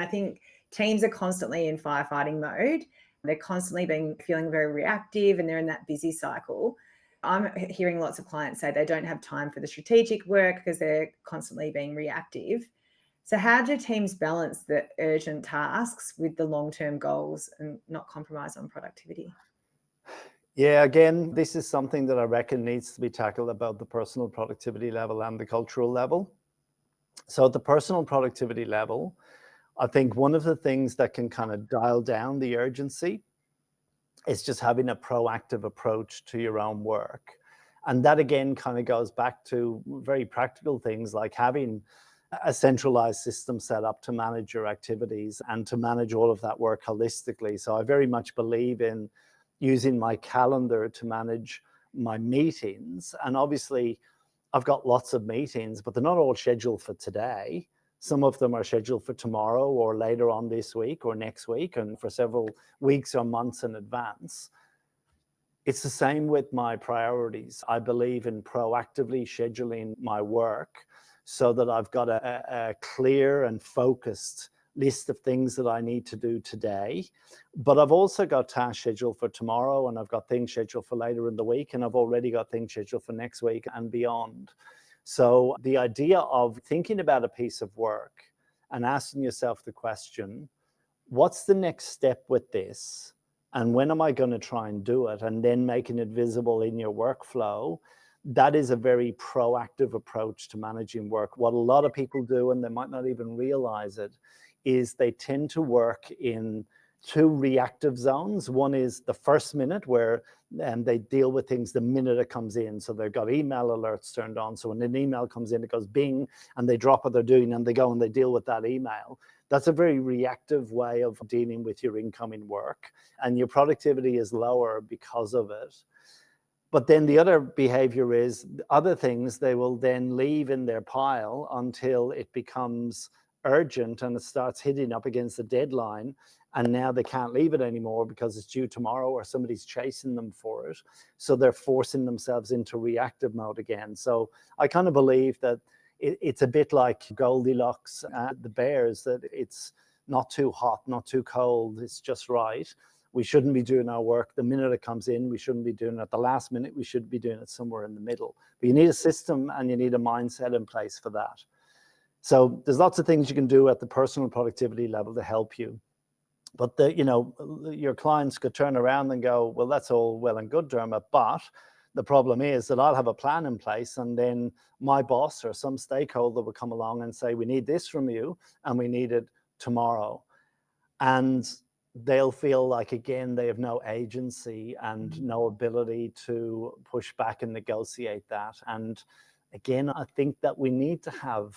I think teams are constantly in firefighting mode. They're constantly feeling very reactive, and they're in that busy cycle. I'm hearing lots of clients say they don't have time for the strategic work because they're constantly being reactive. So how do teams balance the urgent tasks with the long-term goals and not compromise on productivity? Yeah, again, this is something that I reckon needs to be tackled about the personal productivity level and the cultural level. So at the personal productivity level, I think one of the things that can kind of dial down the urgency is just having a proactive approach to your own work. And that again kind of goes back to very practical things like having a centralized system set up to manage your activities and to manage all of that work holistically. So I very much believe in using my calendar to manage my meetings. And obviously, I've got lots of meetings, but they're not all scheduled for today. Some of them are scheduled for tomorrow or later on this week or next week and for several weeks or months in advance. It's the same with my priorities. I believe in proactively scheduling my work so that I've got a clear and focused list of things that I need to do today. But I've also got tasks scheduled for tomorrow, and I've got things scheduled for later in the week, and I've already got things scheduled for next week and beyond. So the idea of thinking about a piece of work and asking yourself the question, what's the next step with this? And when am I going to try and do it? And then making it visible in your workflow. That is a very proactive approach to managing work. What a lot of people do, and they might not even realize it, is they tend to work in two reactive zones. One is the first minute where they deal with things the minute it comes in. So they've got email alerts turned on. So when an email comes in, it goes bing, and they drop what they're doing and they go and they deal with that email. That's a very reactive way of dealing with your incoming work, and your productivity is lower because of it. But then the other behavior is other things they will then leave in their pile until it becomes urgent and it starts hitting up against the deadline. And now they can't leave it anymore because it's due tomorrow or somebody's chasing them for it. So they're forcing themselves into reactive mode again. So I kind of believe that it's a bit like Goldilocks and the bears, that it's not too hot, not too cold. It's just right. We shouldn't be doing our work the minute it comes in. We shouldn't be doing it at the last minute. We should be doing it somewhere in the middle. But you need a system and you need a mindset in place for that. So there's lots of things you can do at the personal productivity level to help you. But your clients could turn around and go, well, that's all well and good, Dermot, but the problem is that I'll have a plan in place, and then my boss or some stakeholder will come along and say, we need this from you, and we need it tomorrow. And they'll feel like, again, they have no agency and no ability to push back and negotiate that. And again, I think that we need to have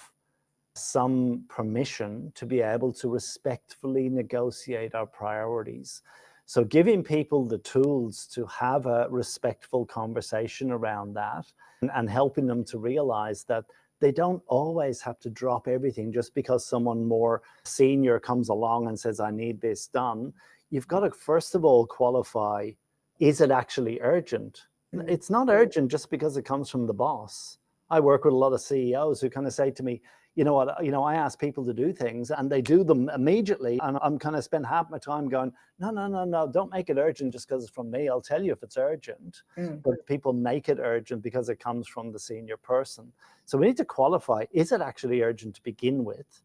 some permission to be able to respectfully negotiate our priorities. So giving people the tools to have a respectful conversation around that, and helping them to realize that they don't always have to drop everything just because someone more senior comes along and says, I need this done. You've got to, first of all, qualify, is it actually urgent? It's not urgent just because it comes from the boss. I work with a lot of CEOs who kind of say to me, you know what, I ask people to do things and they do them immediately. And I'm kind of spend half my time going, no, don't make it urgent just because it's from me. I'll tell you if it's urgent. But people make it urgent because it comes from the senior person. So we need to qualify, is it actually urgent to begin with?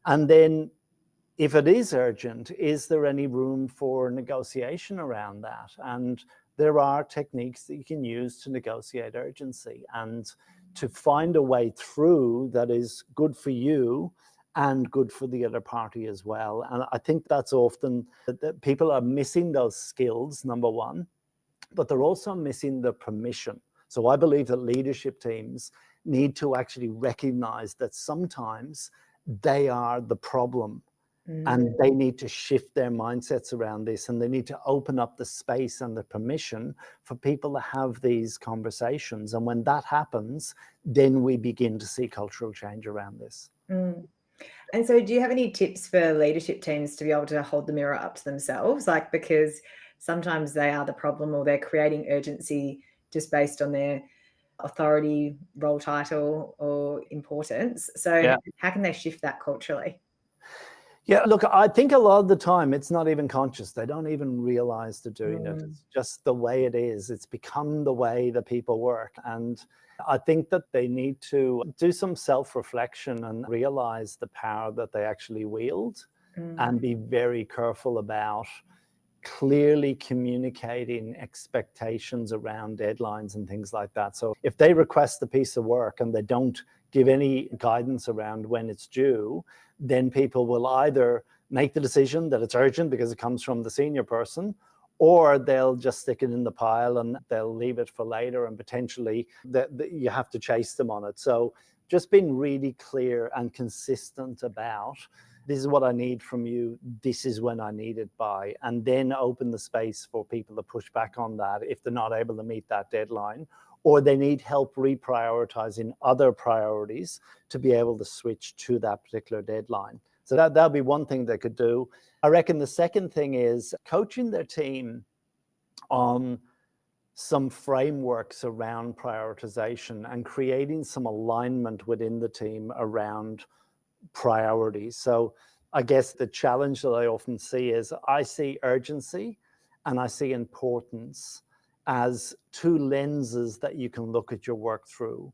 And then if it is urgent, is there any room for negotiation around that? And there are techniques that you can use to negotiate urgency and to find a way through that is good for you and good for the other party as well. And I think that's often that people are missing those skills, number one, but they're also missing the permission. So I believe that leadership teams need to actually recognize that sometimes they are the problem. And they need to shift their mindsets around this, and they need to open up the space and the permission for people to have these conversations. And when that happens, then we begin to see cultural change around this. And so do you have any tips for leadership teams to be able to hold the mirror up to themselves? Like, because sometimes they are the problem, or they're creating urgency just based on their authority, role title, or importance. So how can they shift that culturally? Yeah, look, I think a lot of the time it's not even conscious. They don't even realize they're doing it. Mm. It's just the way it is. It's become the way that people work. And I think that they need to do some self-reflection and realize the power that they actually wield and be very careful about clearly communicating expectations around deadlines and things like that. So if they request a piece of work and they don't give any guidance around when it's due, then people will either make the decision that it's urgent because it comes from the senior person, or they'll just stick it in the pile and they'll leave it for later, and potentially you have to chase them on it. So just being really clear and consistent about, this is what I need from you, this is when I need it by, and then open the space for people to push back on that if they're not able to meet that deadline, or they need help reprioritizing other priorities to be able to switch to that particular deadline. So that'd be one thing they could do. I reckon the second thing is coaching their team on some frameworks around prioritization and creating some alignment within the team around priorities. So I guess the challenge that I often see is I see urgency and I see importance as two lenses that you can look at your work through.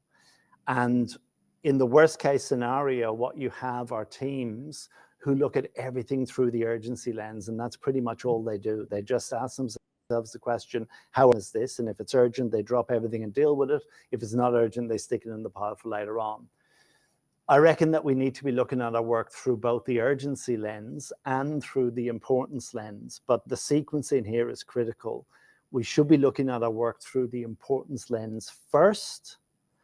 And in the worst case scenario, what you have are teams who look at everything through the urgency lens, and that's pretty much all they do. They just ask themselves the question, how is this? And if it's urgent, they drop everything and deal with it. If it's not urgent, they stick it in the pile for later on. I reckon that we need to be looking at our work through both the urgency lens and through the importance lens, but the sequencing here is critical. We should be looking at our work through the importance lens first,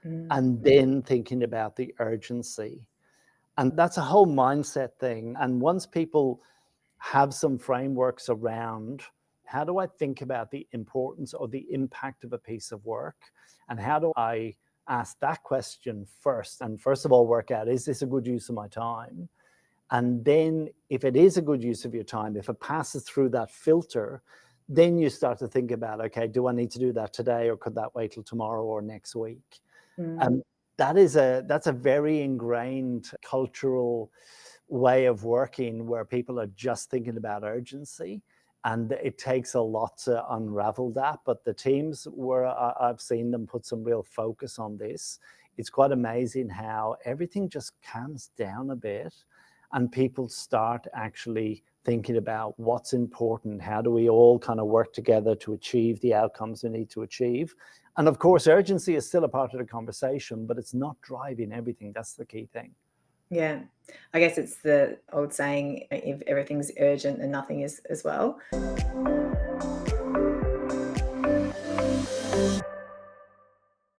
and then thinking about the urgency. And that's a whole mindset thing. And once people have some frameworks around how do I think about the importance or the impact of a piece of work, and how do I ask that question first, and first of all work out, is this a good use of my time? And then if it is a good use of your time, if it passes through that filter, then you start to think about, okay, do I need to do that today, or could that wait till tomorrow or next week? And that's a very ingrained cultural way of working where people are just thinking about urgency, and it takes a lot to unravel that. But the teams where I've seen them put some real focus on this, it's quite amazing how everything just calms down a bit and people start actually thinking about what's important, how do we all kind of work together to achieve the outcomes we need to achieve. And of course, urgency is still a part of the conversation, but it's not driving everything. That's the key thing. Yeah. I guess it's the old saying, if everything's urgent, then nothing is as well.